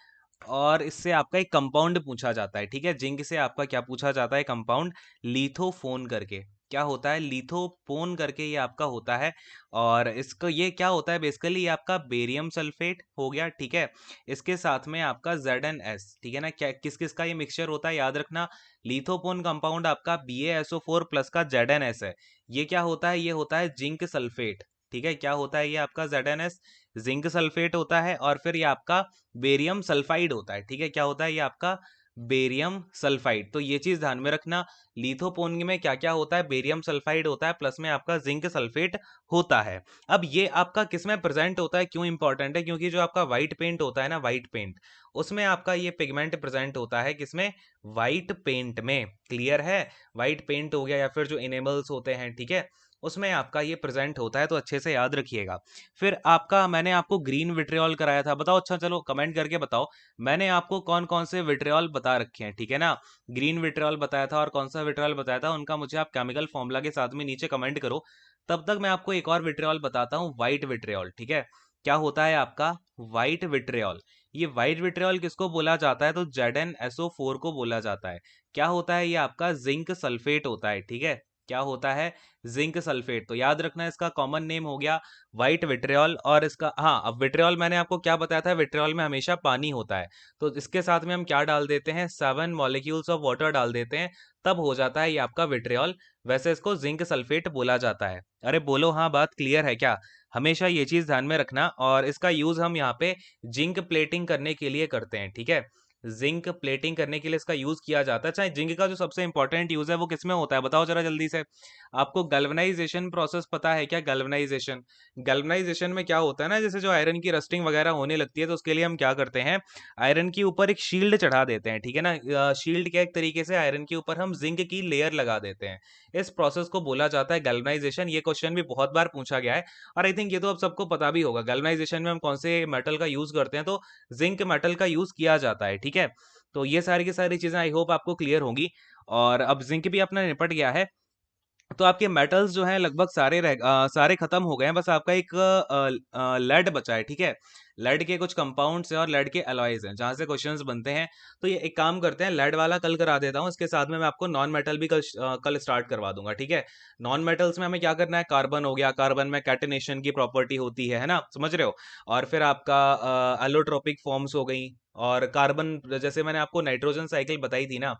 और इससे आपका एक कंपाउंड पूछा जाता है, ठीक है। जिंक से आपका क्या पूछा जाता है, कंपाउंड लिथोफोन करके। क्या होता है, लिथोफोन करके ये आपका होता है। और इसको ये क्या होता है, बेसिकली ये आपका बेरियम सल्फेट हो गया, ठीक है। इसके साथ में आपका ZnS, ठीक है ना। क्या किस किस का ये मिक्सचर होता है, याद रखना। लिथोफोन कंपाउंड आपका BaSO4 प्लस का ZnS है। ये क्या होता है, ये होता है जिंक सल्फेट, ठीक है। क्या होता है ये आपका ZnS, जिंक सल्फेट होता है। और फिर ये आपका बेरियम सल्फाइड होता है, ठीक है। क्या होता है ये आपका बेरियम सल्फाइड। तो ये चीज ध्यान में रखना, लिथोपोन में क्या क्या होता है, बेरियम सल्फाइड होता है प्लस में आपका जिंक सल्फेट होता है। अब ये आपका किस में प्रेजेंट होता है, क्यों इंपॉर्टेंट है, क्योंकि जो आपका व्हाइट पेंट होता है ना, व्हाइट पेंट, उसमें आपका ये पिगमेंट प्रेजेंट होता है, किसमें, व्हाइट पेंट में। क्लियर है, व्हाइट पेंट हो गया या फिर जो इनेमल्स होते हैं, ठीक है, उसमें आपका ये प्रेजेंट होता है, तो अच्छे से याद रखिएगा। फिर आपका मैंने आपको ग्रीन विट्रियोल कराया था, बताओ। अच्छा चलो कमेंट करके बताओ, मैंने आपको कौन कौन से विट्रियोल बता रखे हैं, ठीक है ना। ग्रीन विट्रियोल बताया था और कौन सा विट्रियोल बताया था, उनका मुझे आप केमिकल फॉर्मूला के साथ में नीचे कमेंट करो। तब तक मैं आपको एक और विट्रियोल बताता हूँ, व्हाइट विट्रियोल, ठीक है। क्या होता है आपका व्हाइट विट्रियोल, ये व्हाइट विट्रियोल किसको बोला जाता है, तो ZnSO4 को बोला जाता है। क्या होता है, ये आपका जिंक सल्फेट होता है, ठीक है। क्या होता है, जिंक सल्फेट। तो याद रखना, इसका कॉमन नेम हो गया व्हाइट विट्रियोल। और इसका, हाँ, अब विट्रियोल मैंने आपको क्या बताया था, विट्रियोल में हमेशा पानी होता है, तो इसके साथ में हम क्या डाल देते हैं, 7 मॉलिक्यूल्स ऑफ वाटर डाल देते हैं, तब हो जाता है ये आपका विट्रियोल। वैसे इसको जिंक सल्फेट बोला जाता है। अरे बोलो हाँ, बात क्लियर है क्या। हमेशा ये चीज ध्यान में रखना। और इसका यूज हम यहाँ पे जिंक प्लेटिंग करने के लिए करते हैं, ठीक है। जिंक प्लेटिंग करने के लिए इसका यूज किया जाता है। चाहे जिंक का जो सबसे इंपॉर्टेंट यूज है वो किसमें होता है, बताओ जरा जल्दी से। आपको गैल्वेनाइजेशन प्रोसेस पता है क्या, गैल्वेनाइजेशन। गैल्वेनाइजेशन में क्या होता है ना, जैसे जो आयरन की रस्टिंग वगैरह होने लगती है, तो उसके लिए हम क्या करते हैं, आयरन के ऊपर एक शील्ड चढ़ा देते हैं, ठीक है ना। शील्ड के एक तरीके से आयरन के ऊपर हम जिंक की लेयर लगा देते हैं। इस प्रोसेस को बोला जाता है गैल्वेनाइजेशन। ये क्वेश्चन भी बहुत बार पूछा गया है, और आई थिंक ये तो अब सबको पता भी होगा। गैल्वेनाइजेशन में हम कौन से मेटल का यूज करते हैं, तो जिंक मेटल का यूज किया जाता है, ठीक है। तो ये सारी की सारी चीजें आई होप आपको क्लियर होंगी। और अब जिंक भी अपना निपट गया है, तो आपके मेटल्स जो हैं लगभग सारे खत्म हो गए हैं। बस आपका एक लेड बचा है, ठीक है। लेड के कुछ कंपाउंड्स हैं और लेड के अलॉयज हैं, जहां से क्वेश्चंस बनते हैं। तो ये एक काम करते हैं, लेड वाला कल करा देता हूँ, इसके साथ में मैं आपको नॉन मेटल भी कल स्टार्ट करवा दूंगा, ठीक है। नॉन मेटल्स में हमें क्या करना है, कार्बन हो गया, कार्बन में कैटेनेशन की प्रॉपर्टी होती है ना, समझ रहे हो। और फिर आपका एलोट्रोपिक फॉर्म्स हो गई। और कार्बन, जैसे मैंने आपको नाइट्रोजन साइकिल बताई थी ना,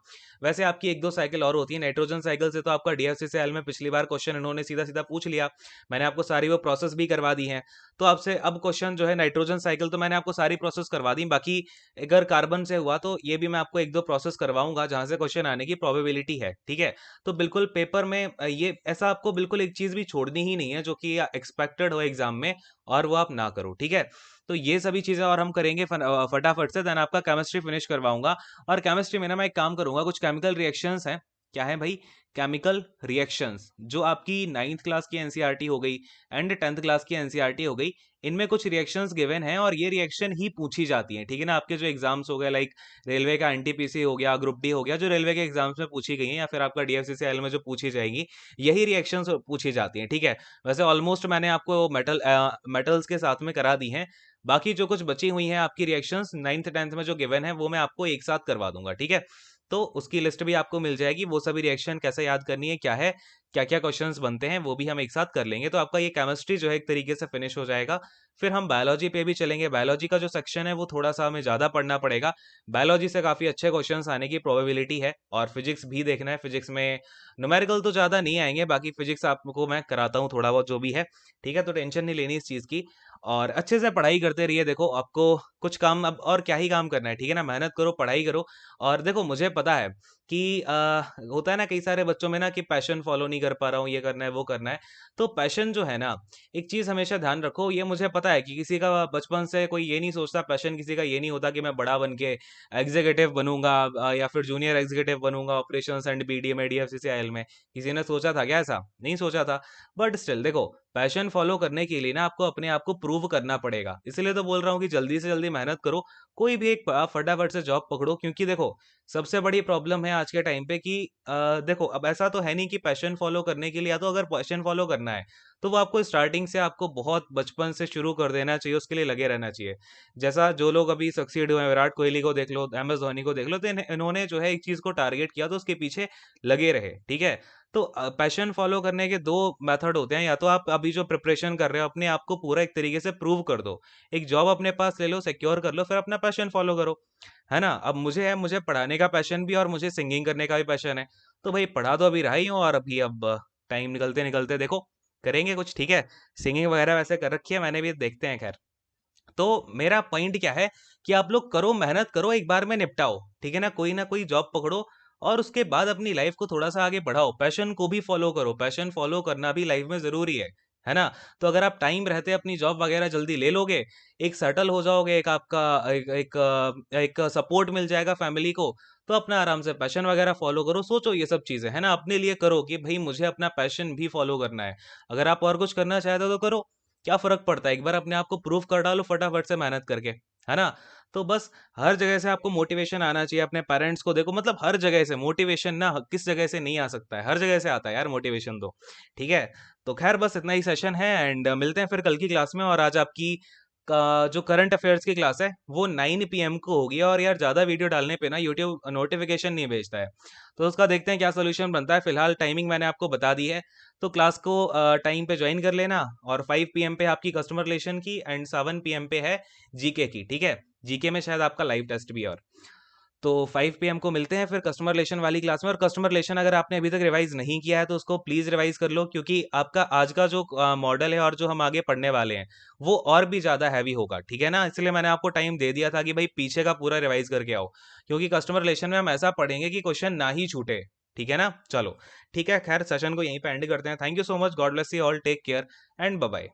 वैसे आपकी एक दो साइकिल और होती है नाइट्रोजन साइकिल से। तो आपका DFCCL में पिछली बार क्वेश्चन इन्होंने सीधा सीधा पूछ लिया, मैंने आपको सारी वो प्रोसेस भी करवा दी है। तो आपसे अब क्वेश्चन जो है नाइट्रोजन साइकिल, तो मैंने आपको सारी प्रोसेस करवा दी। बाकी अगर कार्बन से हुआ तो ये भी मैं आपको एक दो प्रोसेस करवाऊंगा जहां से क्वेश्चन आने की प्रोबेबिलिटी है, ठीक है। तो बिल्कुल पेपर में ये ऐसा आपको बिल्कुल एक चीज भी छोड़नी ही नहीं है जो कि एक्सपेक्टेड हो एग्जाम में, और वो आप ना करो, ठीक है। तो ये सभी चीजें और हम करेंगे फटाफट से, देन आपका केमिस्ट्री फिनिश करवाऊंगा। और केमिस्ट्री में ना मैं एक काम करूंगा, कुछ केमिकल रिएक्शंस हैं। क्या है भाई, केमिकल रिएक्शंस जो आपकी 9th क्लास की एनसीईआरटी हो गई एंड 10th क्लास की एनसीईआरटी हो गई, इनमें कुछ रिएक्शंस गिवन हैं और ये रिएक्शन ही पूछी जाती हैं, ठीक है ना। आपके जो एग्जाम्स हो गए, लाइक रेलवे का एनटीपीसी हो गया, ग्रुप डी हो गया, जो रेलवे के एग्जाम्स में पूछी गई हैं, या फिर आपका DFCCL में जो पूछी जाएगी, यही रिएक्शंस पूछी जाती हैं, ठीक है। वैसे ऑलमोस्ट मैंने आपको मेटल्स के साथ में करा दी हैं। बाकी जो कुछ बची हुई हैं आपकी रिएक्शंस 9th 10th में जो गिवन है, वो मैं आपको एक साथ करवा दूंगा, ठीक है। तो उसकी लिस्ट भी आपको मिल जाएगी, वो सभी रिएक्शन कैसे याद करनी है, क्या है, क्या क्या क्वेश्चंस बनते हैं, वो भी हम एक साथ कर लेंगे। तो आपका ये केमिस्ट्री जो है एक तरीके से फिनिश हो जाएगा। फिर हम बायोलॉजी पे भी चलेंगे। बायोलॉजी का जो सेक्शन है वो थोड़ा सा हमें ज्यादा पढ़ना पड़ेगा। बायोलॉजी से काफी अच्छे क्वेश्चंस आने की प्रोबेबिलिटी है। और फिजिक्स भी देखना है, फिजिक्स में न्यूमेरिकल तो ज्यादा नहीं आएंगे, बाकी फिजिक्स आपको मैं कराता हूँ थोड़ा बहुत जो भी है, ठीक है। तो टेंशन नहीं लेनी इस चीज की। और अच्छे से पढ़ाई करते रहिए। देखो आपको कुछ काम अब और क्या ही काम करना है, ठीक है ना। मेहनत करो, पढ़ाई करो। और देखो मुझे पता है कि होता है ना कई सारे बच्चों में ना कि पैशन फॉलो नहीं कर पा रहा हूँ, ये करना है वो करना है। तो पैशन जो है ना, एक चीज हमेशा ध्यान रखो, ये मुझे पता है कि किसी का बचपन से कोई ये नहीं सोचता, पैशन किसी का ये नहीं होता कि मैं बड़ा बन के एग्जीक्यूटिव बनूंगा, या फिर जूनियर एग्जीक्यूटिव बनूंगा ऑपरेशंस एंड BD में, DFCCIL में। किसी ने सोचा था क्या ऐसा, नहीं सोचा था। बट स्टिल देखो, पैशन फॉलो करने के लिए ना आपको अपने आप को प्रूव करना पड़ेगा। इसीलिए तो बोल रहा हूँ कि जल्दी से जल्दी मेहनत करो, कोई भी एक आप फटाफट से जॉब पकड़ो, क्योंकि देखो सबसे बड़ी प्रॉब्लम है आज के टाइम पे कि देखो अब ऐसा तो है नहीं कि पैशन फॉलो करने के लिए, या तो अगर पैशन फॉलो करना है तो वो आपको स्टार्टिंग से आपको बहुत बचपन से शुरू कर देना चाहिए, उसके लिए लगे रहना चाहिए। जैसा जो लोग अभी सक्सीड हुए हैं, विराट कोहली को देख लो, एम एस धोनी को देख लो, तो इन्होंने जो है एक चीज को टारगेट किया तो उसके पीछे लगे रहे, ठीक है। तो पैशन फॉलो करने के दो मेथड होते हैं, या तो आप अभी जो प्रिपरेशन कर रहे हो अपने आप को पूरा एक तरीके से प्रूव कर दो, एक जॉब अपने पास ले लो, सिक्योर कर लो, फिर अपना पैशन फॉलो करो, है ना। अब मुझे पढ़ाने का पैशन भी और मुझे सिंगिंग करने का भी पैशन है, तो भाई पढ़ा तो अभी रहा ही हूँ, और अभी अब टाइम निकलते निकलते देखो करेंगे कुछ, ठीक है। सिंगिंग वगैरह वैसे कर रखी है मैंने भी, देखते हैं खैर। तो मेरा पॉइंट क्या है कि आप लोग करो, मेहनत करो, एक बार में निपटाओ, ठीक है ना कोई जॉब पकड़ो, और उसके बाद अपनी लाइफ को थोड़ा सा आगे बढ़ाओ, पैशन को भी फॉलो करो, पैशन फॉलो करना भी लाइफ में जरूरी है ना। तो अगर आप टाइम रहते अपनी जॉब वगैरह जल्दी ले लोगे, एक सेटल हो जाओगे, एक आपका एक सपोर्ट मिल जाएगा फैमिली को, तो अपना आराम से पैशन वगैरह फॉलो करो, सोचो ये सब चीजें, है ना, अपने लिए करो कि भाई मुझे अपना पैशन भी फॉलो करना है। अगर आप और कुछ करना चाहते हो तो करो, क्या फर्क पड़ता है, एक बार अपने आप को प्रूफ कर डालो फटाफट से मेहनत करके, है ना। तो बस हर जगह से आपको मोटिवेशन आना चाहिए, अपने पेरेंट्स को देखो, मतलब हर जगह से मोटिवेशन ना किस जगह से नहीं आ सकता है, हर जगह से आता है यार मोटिवेशन तो, ठीक है। तो खैर बस इतना ही सेशन है, एंड मिलते हैं फिर कल की क्लास में। और आज आपकी का जो करंट अफेयर्स की क्लास है वो 9 PM को होगी, और यार ज़्यादा वीडियो डालने पे ना यूट्यूब नोटिफिकेशन नहीं भेजता है, तो उसका देखते हैं क्या सोल्यूशन बनता है। फिलहाल टाइमिंग मैंने आपको बता दी है, तो क्लास को टाइम पे ज्वाइन कर लेना, और 5 PM पे आपकी कस्टमर रिलेशन की, एंड 7 PM पे है जीके की, ठीक है। जीके में शायद आपका लाइव टेस्ट भी है। और तो 5 PM को मिलते हैं फिर कस्टमर रिलेशन वाली क्लास में। और कस्टमर रिलेशन अगर आपने अभी तक रिवाइज नहीं किया है तो उसको प्लीज रिवाइज कर लो, क्योंकि आपका आज का जो मॉडल है और जो हम आगे पढ़ने वाले हैं वो और भी ज्यादा हैवी होगा, ठीक है ना। इसलिए मैंने आपको टाइम दे दिया था कि भाई पीछे का पूरा रिवाइज करके आओ, क्योंकि कस्टमर रिलेशन में हम ऐसा पढ़ेंगे कि क्वेश्चन ना ही छूटे, ठीक है ना। चलो ठीक है, खैर सेशन को यहीं पे एंड करते हैं। Thank you so much, God bless you all, take care and bye bye.